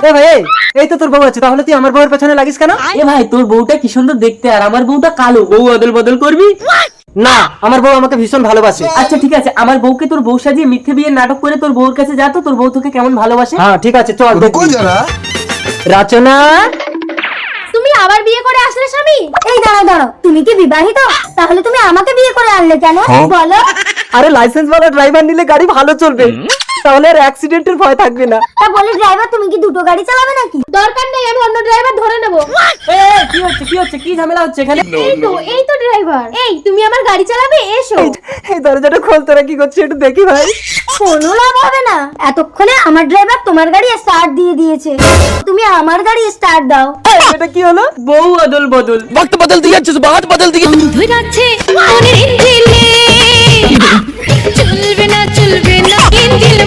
এ ভাই এই তো তোর বউ আছে, তাহলে তুই আমার বউয়ের পেছনে লাগিস কেন? এ ভাই তোর বউটা কি সুন্দর দেখতে, আর আমার বউটা কালো, বউ অদল বদল করবি? না, আমার বউ আমাকে ভীষণ ভালোবাসে। আচ্ছা ঠিক আছে, আমার বউকে তোর বউ সাজিয়ে মিথ্যে বিয়ের নাটক করে তোর বউর কাছে যা তো, তোর বউ তোকে কেমন ভালোবাসে। হ্যাঁ ঠিক আছে, চল रुको जरा। রচনা। তুমি আবার বিয়ে করে আসলে স্বামী? এই দাঁড়াও দাঁড়াও, তুমি কি বিবাহিত? তাহলে তুমি আমাকে বিয়ে করে আনলে কেন বলো? আরে লাইসেন্স ওয়ালা ড্রাইভার নিলে গাড়ি ভালো চলবে, তাহলে আর অ্যাক্সিডেন্টের ভয় থাকবে না। তা বলে ড্রাইভার তুমি কি দুটো গাড়ি চালাবে নাকি? দরকার নেই, আমি অন্য ড্রাইভার ধরে নেব। কি হচ্ছে কি ঝামেলা হচ্ছে এখানে? এই তো ড্রাইভার। এই তুমি আমার গাড়ি চালাবে, এসো। এই দরজাটা খোল, তোরা কি করছিস একটু দেখি ভাই। কোনো লাভ হবে না, এতক্ষণে আমার ড্রাইভার তোমার গাড়ি স্টার্ট দিয়ে দিয়েছে, তুমি আমার গাড়ি স্টার্ট দাও। এটা কি হলো? বউ অদল বদল। वक्त बदल दिया, जज्बात बदल दिए। ধুরাচ্ছে মনের ইঞ্জিলে চলবে না ইঞ্জিল